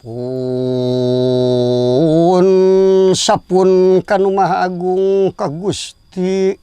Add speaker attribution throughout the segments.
Speaker 1: Pun sapun kanu Maha Agung ka Gusti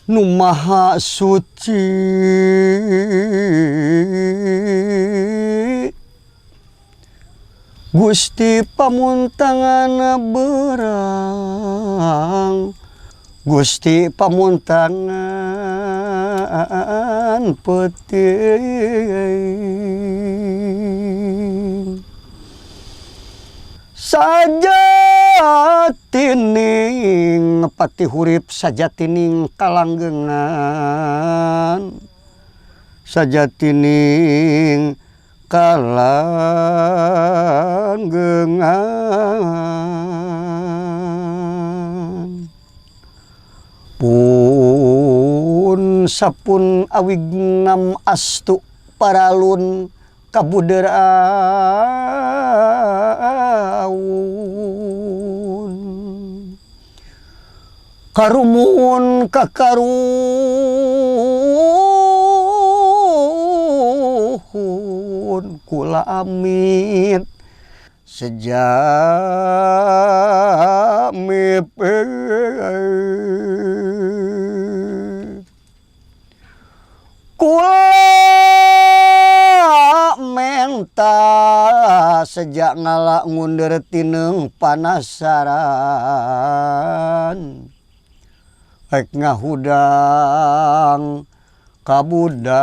Speaker 1: nu Maha Suci, Gusti pamuntangan berang, Gusti pamuntangan penting. Sajatining pati hurip, sajatining kalanggengan, sajatining kalanggengan. Pun sapun awignam astu paralun kabuderaun, karumun kakaruhun kula amit sejami kula menta sejak ngalak ngundur tineng panasaran, rek ngahudang kabudayaan.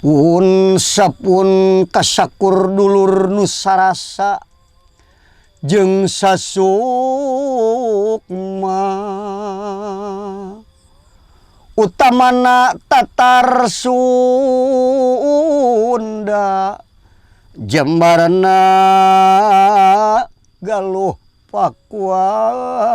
Speaker 1: Pun sapun kasakur dulur nu sarasa jeung sasukma, utamana Tatar Sunda, Jembarna Galuh Pakuan.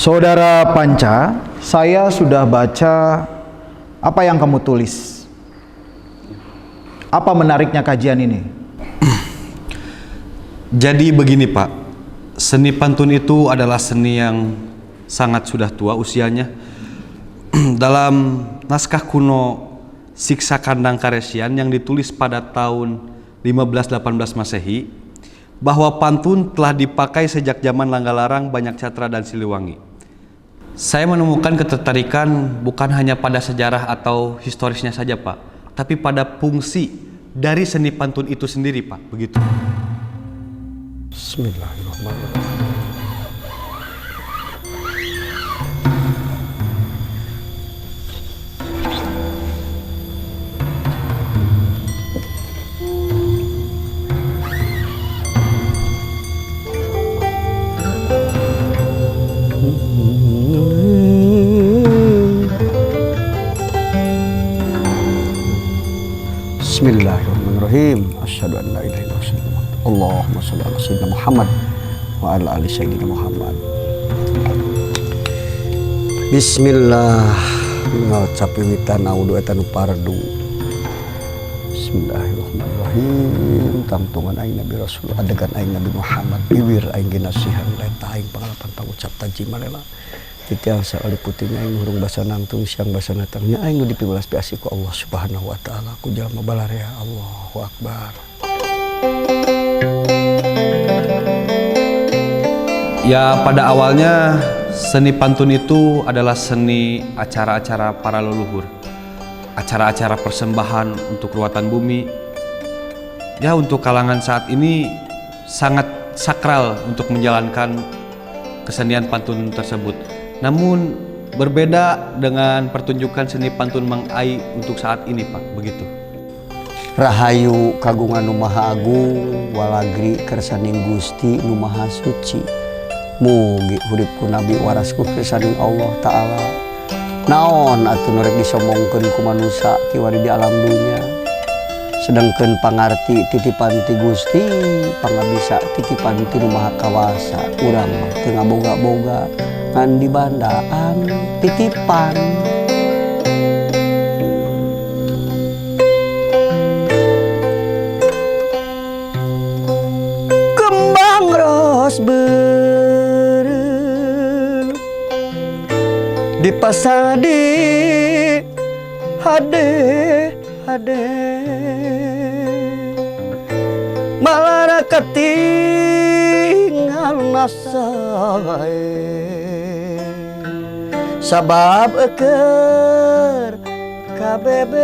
Speaker 2: Saudara Panca, saya sudah baca apa yang kamu tulis. Apa menariknya kajian ini?
Speaker 3: Jadi begini Pak, seni pantun itu adalah seni yang sangat sudah tua usianya. Dalam naskah kuno Siksa Kandang Karesian yang ditulis pada tahun 1518 Masehi, bahwa pantun telah dipakai sejak zaman Langgalarang, Banyak Catra, dan Siliwangi. Saya menemukan ketertarikan bukan hanya pada sejarah atau historisnya saja Pak, tapi pada fungsi dari seni pantun itu sendiri Pak, begitu.
Speaker 1: Bismillahirrahmanirrahim. Bismillahirrahmanirrahim. Asyhadu an la ilaha illallah. Allahumma shalli ala sayyidina Muhammad wa ala ali sayyidina Muhammad. Bismillah. Ngucap wiwitan audu eta nu pardu. Bismillahirrahmanirrahim. Tamtungan aing Nabi Rasul, adegan aing Nabi Muhammad, bibir aing ginasihan lenta aing pangalapan pangucap tajimalela. Titiang sakali putihnya aing hurung basa nangtung siang basa natangnya aing nu dipiwelas piasi ku Allah Subhanahu wa taala ku jalma balarea. Allahu akbar.
Speaker 3: Ya, pada awalnya seni pantun itu adalah seni acara-acara para leluhur, acara-acara persembahan untuk ruwatan bumi. Ya, untuk kalangan saat ini sangat sakral untuk menjalankan kesenian pantun tersebut. Namun berbeda dengan pertunjukan seni pantun Mang Ai untuk saat ini Pak, begitu.
Speaker 1: Rahayu kagungan nu Maha Agung, walagri kersaning Gusti nu Maha Suci. Mugi uripku Nabi warasku kersaning Allah Ta'ala. Naon atuh nu rek disomongkeun ku manusia kiwari di alam dunya. sedangkan pangarti titipan ti Gusti pangabisa titipan ti Nu Maha Kawasa urang mah teu ngaboga-boga ngan dibandaan titipan. Kembang ros beureum di pasadi hade malara katingal nasae sabab eker kabebende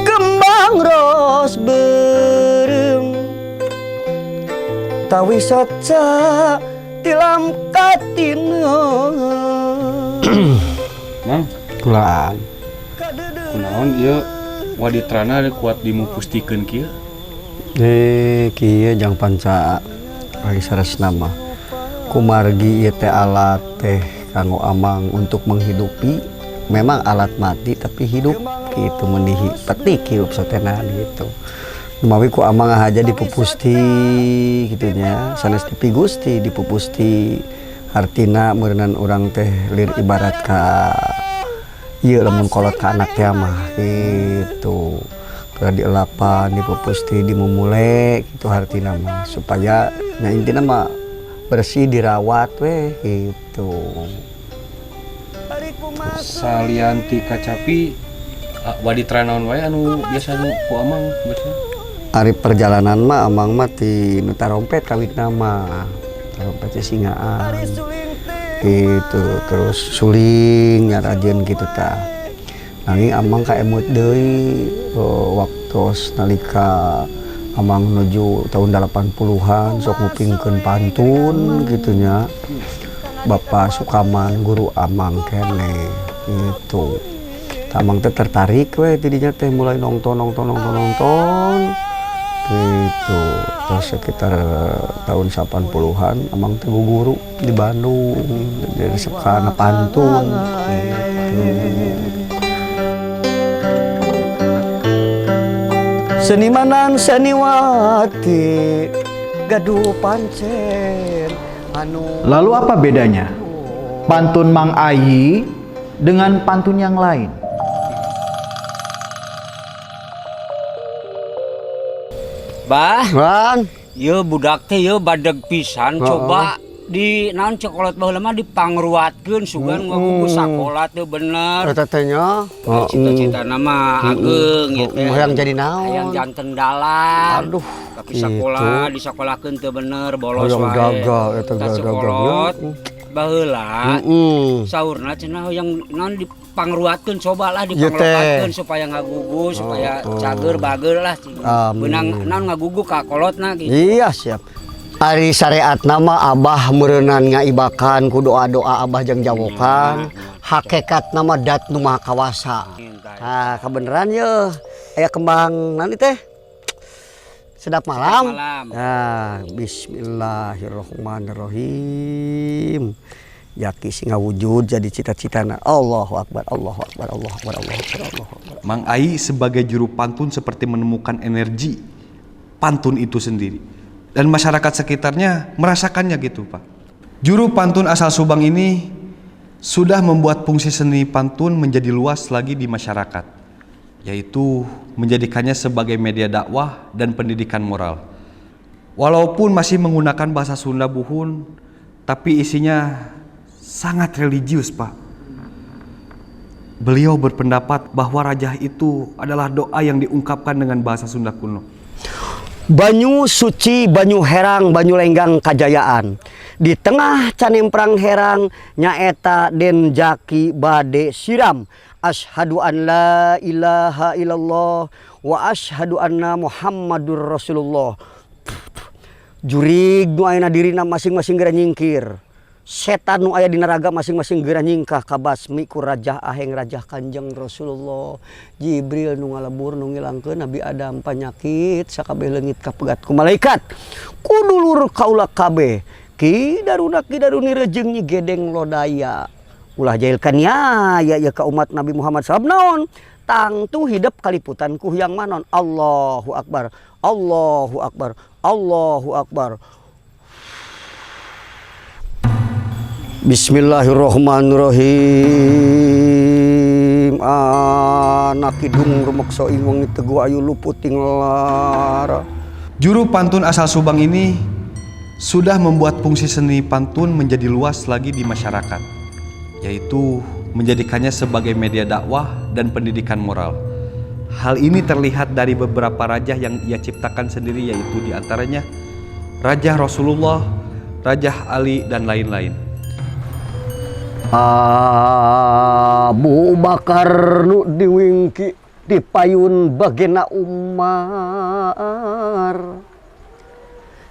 Speaker 1: kembang ros beureum tawi soca tilam katina.
Speaker 3: Mang,
Speaker 1: Pulang.
Speaker 3: kunaon ieu waditrana kuat dimupustikeun kieu?
Speaker 1: Kieu jang panca bagi saresna mah. Kumargi ieu teh alat teh kanggo amang untuk menghidupi. Memang alat mati tapi hidup gitu mendihi petik hidup sotena gitu. Mawi ku amang aja dipupusti gitunya sanes ti Gusti dipupusti artina meureunnan urang teh lir ibarat ka ieu lamun kolot ka anak teh mah gitu. Kada dielapan dipupusti dimumule gitu artina mah supaya nya intina mah bersih dirawat we gitu.
Speaker 3: Salianti kacapi waditrana naon wae anu biasa nu ku amang biasana?
Speaker 1: Ari perjalanan mah amang mah ti nu tarompet kawit nama tarompet singaan gitu terus suling nyarajeun gitu tah nanging amang ka emut deui waktos nalika amang nuju tahun 80-an sok ngupingkeun pantun gitunya Bapak Sukaman guru amang kene gitu amang teh tertarik we tidinya teh mulai nonton gitu terus sekitar tahun 80-an amang teh guru di Bandung jadi sekana pantun gitu. Senimanan seniwati gaduh pancen anu.
Speaker 2: Lalu apa bedanya pantun Mang Ayi dengan pantun yang lain?
Speaker 4: Bah,
Speaker 1: Bang,
Speaker 4: ieu budak teh ieu badeg pisan coba di naon cokolot baheula mah dipangruatkeun sugan ngaku sakola teu bener.
Speaker 1: eta teh nya
Speaker 4: Cita-citana mah ageng ya teh.
Speaker 1: hayang jadi naon?
Speaker 4: Hayang janten dalan.
Speaker 1: Aduh,
Speaker 4: tapi sakola disakolahkeun teu bener bolos
Speaker 1: Hayang
Speaker 4: wae.
Speaker 1: gagal eta
Speaker 4: Tas
Speaker 1: gagagnya.
Speaker 4: sekolot baheula saurna cenah hoyang naon dipangruatkeun cobalah dipangruatkeun supaya ngagugu supaya cager bager lah beunang naon ngagugu ka kolotna gitu.
Speaker 1: Iya siap. Ari syariat nama Abah meureunnan ngaibakan ku doa-doa Abah jeung jawokan. Hakikat nama dat Nu Maha Kawasa. Nah, kebenaran ye. Aya kembang nanti teh. Sedap malam. Nah, bismillahirrahmanirrahim. Yaki sing ngawujud jadi cita-citana. Allahu Akbar, Allahu Akbar, Allahu Akbar, Allahu Akbar, Allahu Akbar.
Speaker 3: Mang Ai sebagai juru pantun seperti menemukan energi pantun itu sendiri. Dan masyarakat sekitarnya merasakannya gitu Pak. Juru pantun asal Subang ini sudah membuat fungsi seni pantun menjadi luas lagi di masyarakat, yaitu menjadikannya sebagai media dakwah dan pendidikan moral. Walaupun masih menggunakan bahasa Sunda buhun, tapi isinya sangat religius Pak. Beliau berpendapat bahwa rajah itu adalah doa yang diungkapkan dengan bahasa Sunda kuno.
Speaker 1: Banyu suci, banyu herang, banyu lenggang kajayaan. Di tengah canemprang herang nyaeta den jaki bade siram. Asyhadu an la ilaha illallah wa asyhadu anna Muhammadur Rasulullah. Jurig nu aya dirina masing-masing geura nyingkir. Setan nu aya dina raga masing-masing geura nyingkah ka basmi ku rajah aheng rajah Kanjeng Rasulullah. Jibril nu ngalebur nu ngilangkeun Nabi Adam panyakit sakabeh leungit kapegat ku malaikat. Ku dulur kaula kabeh ki daruni rejeung nyi gedeng lodaya. ulah jailkan ya ka umat Nabi Muhammad SAW naon tang tu hidup kaliputan ku yang manon Allahu Akbar Allahu Akbar Allahu Akbar. Bismillahirrahmanirrahim. Anak kidung rumekso ingwang Teguh Ayu Luputing lara.
Speaker 3: Juru pantun asal Subang ini sudah membuat fungsi seni pantun menjadi luas lagi di masyarakat, yaitu menjadikannya sebagai media dakwah dan pendidikan moral. Hal ini terlihat dari beberapa rajah yang ia ciptakan sendiri, yaitu diantaranya Rajah Rasulullah, Rajah Ali, dan lain-lain.
Speaker 1: Abu Bakar nu diwingki dipayun bagena Umar,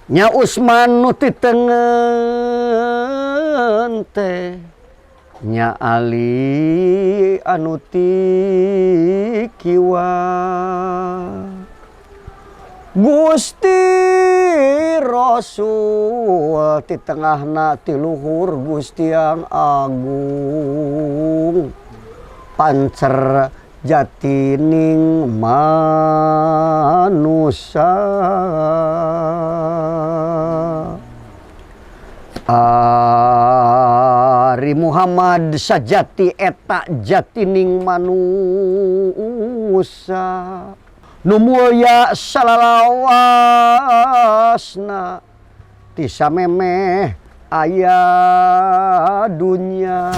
Speaker 1: nya Usman nu titengen teh, nya Ali anu ti kiwa, Gusti Rasul ti tengahna ti luhur Gusti yang agung, pancer jatining manusia. Ari Muhammad sajati eta jatining manusia, nu mulya salalawasna ti samemeh aya dunya.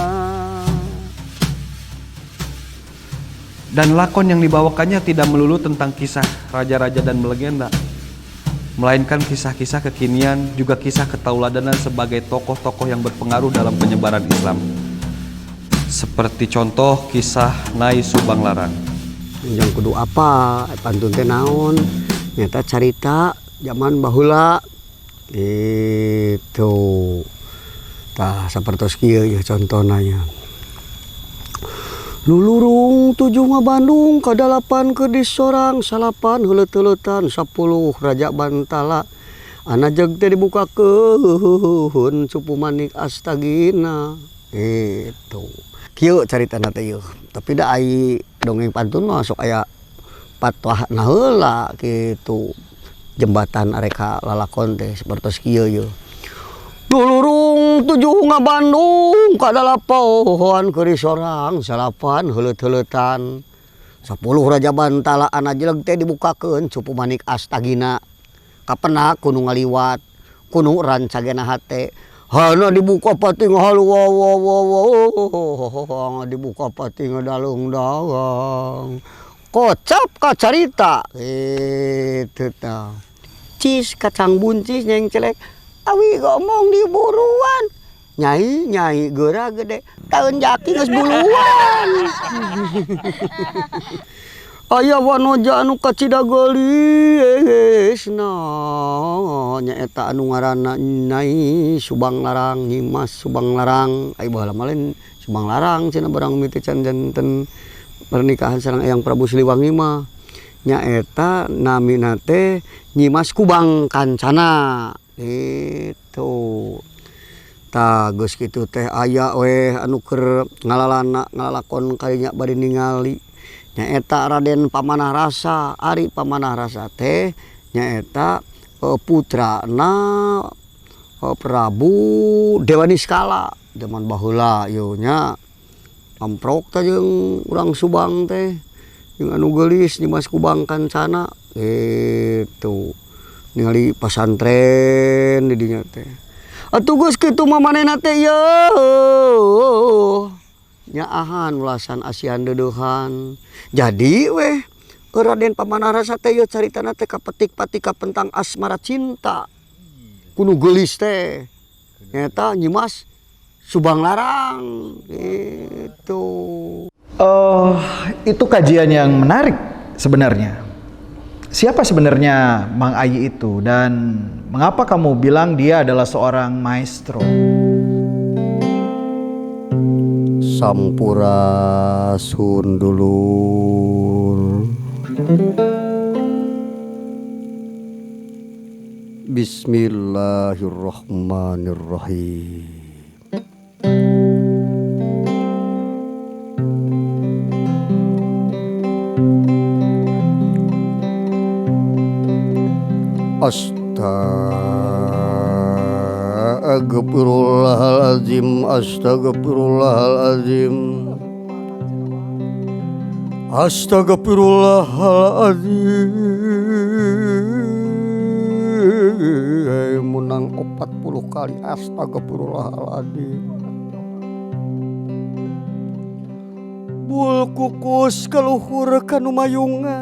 Speaker 3: Dan lakon yang dibawakannya tidak melulu tentang kisah raja-raja dan legenda, melainkan kisah-kisah kekinian, juga kisah ketauladanan sebagai tokoh-tokoh yang berpengaruh dalam penyebaran Islam. Seperti contoh kisah Nyai Subang Larang.
Speaker 1: Yang kudu apa? Pantun teh naon? Nyata carita zaman baheula. Itu. Tah sapertos kieu ya contona nya. Lulurung 7 Bandung kadalapan ke di sorang salapan heuleut-heuletan 10 Raja Bantala ana jeg teh dibukakeun cupu manik astagina. Itu. Kieu caritana teh ieu. Tapi da ai dongeng pantun mah sok aya patwahna heula kitu. Jembatan areka lalakon teh sapertos kieu ieu. Lulurung 7 Bandung kadalapan ke di sorang salapan heuleut-heuletan 10 Raja Bantala ana jeleg teh dibukakeun cupu manik astagina. Kapenak kudu ngaliwat kudu rancagena hate hana dibuka pating haluwawawawa dibuka pating dalung-dalang kocap ka carita itu tah. Cis kacang buncis yang celek awi ngomong di buruan nyai geura gede tahun jaki geus buluan. Aya wanoja anu kacida gelisna nyaeta anu ngaranna Nyai Subang Larang, Nyimas Subang Larang. Ai baheula malen Subang Larang cenah barang miti can janten pernikahan sareng Eyang Prabu Siliwangi mah nyaeta namina teh Nyimas Kubang Kancana. Itu tah geus kitu teh aya we anu keur ngalalakon kalinya bade ningali nyaeta Raden Pamanah Rasa. Ari Pamanah Rasa teh nyaeta putrana Prabu Dewa Niskala zaman baheula ieu nya. Amprok teh jeung urang Subang teh jeung anu geulis Nyimas Kubang Kancana gitu. Ningali pasantren di dinya teh. Atuh geus kitu mah manehna teh yeuh nyaahan ulasan asian deudehan. Jadi weh Raden Pamanah Rasa teh yeuh caritana teh kapetik-patik kapentang asmara cinta. Kudu geulis teh nyata Nyimas Subang Larang gitu.
Speaker 2: Itu kajian yang menarik sebenarnya. Siapa sebenarnya Mang Ayi itu dan mengapa kamu bilang dia adalah seorang maestro?
Speaker 1: Sampurasun dulur. Bismillahirrahmanirrahim. Astagfirullahaladzim, astagfirullahaladzim, astagfirullahaladzim. Munang 40 kali astagfirullahaladzim. Bul kukus kaluhur kanu mayungan,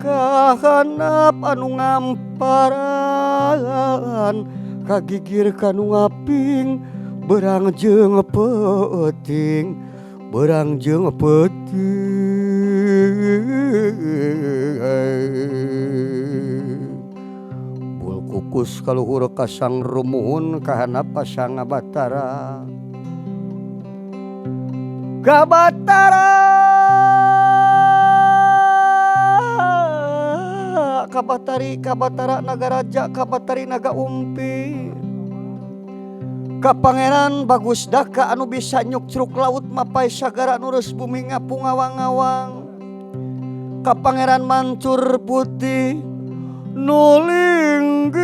Speaker 1: kahanap anu ngamparan, kagigir kanu ngaping, berang jeung peuting, berang jeung peuting. Bul kukus kaluhur kasang rumuhun, kahanap pasang ngabatara, Gabatara, Kabatari, Kabatara naga raja, Kabatari naga umpi, Kapangeran bagus daka anu bisa nyukcruk laut mapai sagara nurus bumi ngapung ngawang-ngawang, Kapangeran mancur putih nulinggih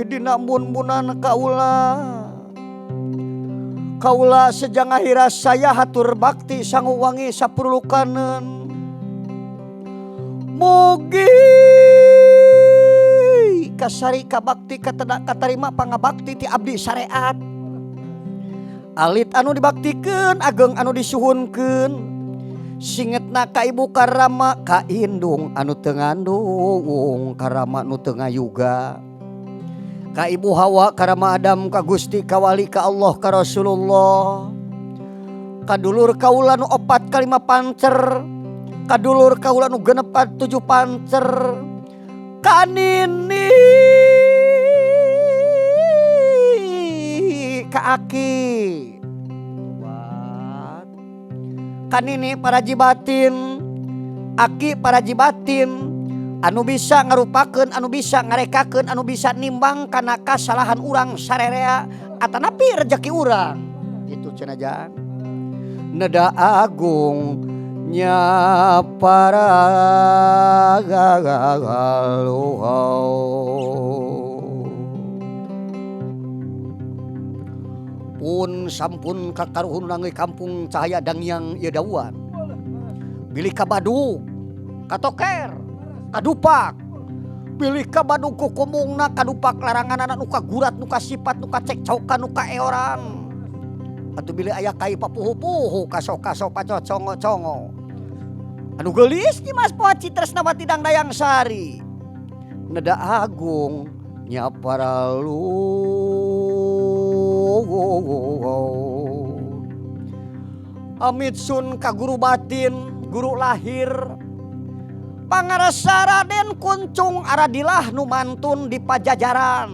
Speaker 1: dina mun-munan kaula. Kaula sejang akhirat saya hatur bakti sangu wangi sapurulukanen, mugi kasari kabakti katarima pangabakti ti abdi syariat, alit anu dibaktikeun ageng anu disuhunkeun, singetna ka ibu karama ka indung anu teu ngandung, karama anu teu ngayuga, ka ibu Hawa karama Adam, ka Gusti ka wali ka Allah ka Rasulullah, kadulur kaula nu 4 ka 5 pancer, kadulur kaula nu 6 ka 7 pancer, kanini ka aki, kanini para jibatin, aki para jibatin, anu bisa ngarupakeun, anu bisa ngarekakeun, anu bisa nimbang kana kasalahan urang sarerea atanapi rezeki urang. Itu cenah jang. Neda agung nya para pun sampun kakaruhun nangeuy kampung cahaya dangyang ieu dawan. Bilih ka Badug, katoker, kadupak, pilih ka Badug ku kumungna, kadupak laranganan nu kagurat, nu kasifat, nu kacekcokan, nu kaeorang. Atuh bilih aya kai papuhu-puhu, kaso-kaso pacocongo-congo. Anu geulis di Mas Poci tresna mati Dang Dayang Sari. Neda agung nya paralu. Amitsun ka guru batin, guru lahir, pangarasa Raden Kuncung Aradilah nu mantun di Pajajaran,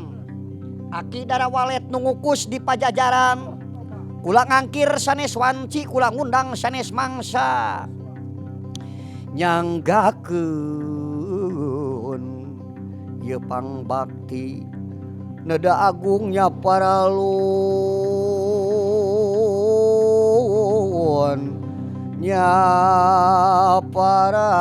Speaker 1: Aki Darawalet nu ngukus di Pajajaran, kula ngangkir sanes wanci, kula ngundang sanes mangsa, nyanggakeun ieu pangbakti neda agungnya paralun nya paralun.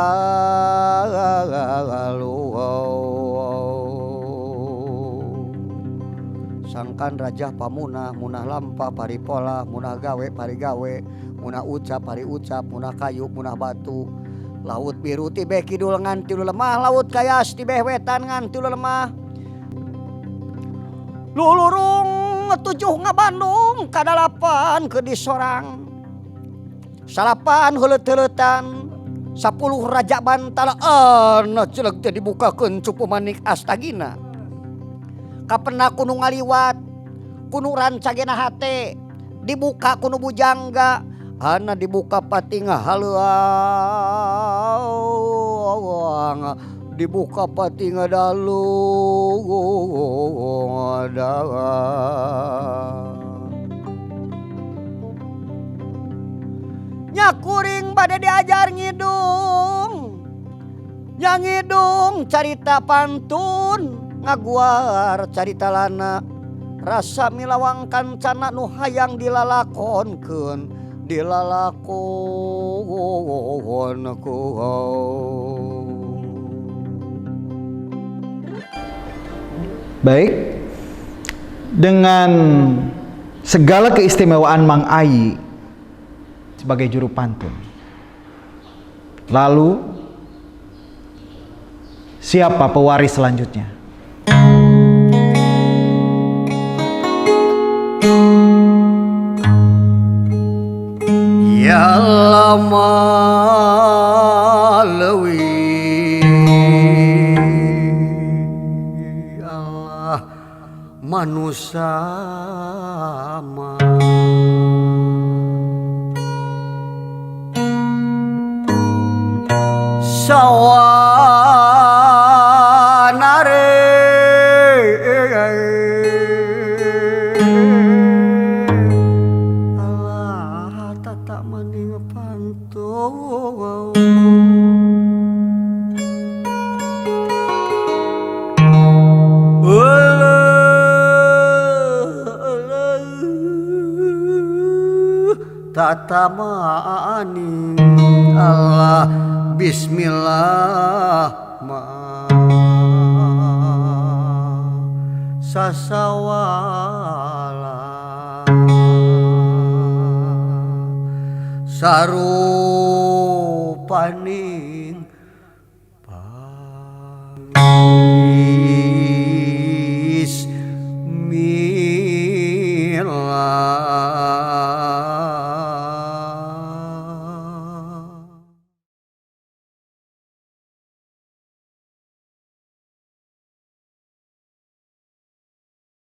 Speaker 1: Sangkan Raja pamunah, munah lampa paripola, munah gawe parigawe, munah ucap pariucap, munah kayu munah batu. Laut biru tibeh kidul ngan tilu lemah, laut kayas tibeh wetan ngan tilu lemah. Lulurung 7 ngabandung kadalapan ke disorang, salapan heuleut-heuleutan 10 raja bantalaan celeg teh dibukakeun cupu manik astagina. Kapena kuno ngaliwat, kuno rancagena hate, dibuka kuno bujangga, hana dibuka pati ngahaleuang, dibuka pati ngadalung nyakuring bade diajar ngidung, yang ngidung carita pantun, ngaguar carita lana, rasa milawang kancana nu hayang dilalakonkeun, dilalakon ku.
Speaker 2: Baik, dengan segala keistimewaan Mang Ayi sebagai juru pantun, lalu siapa pewaris selanjutnya?
Speaker 1: Ya lama lewi Allah manusia mah sawanare Allah tata mending pantun tata maning Allah bismillah ma sasawala sarupaning bismillah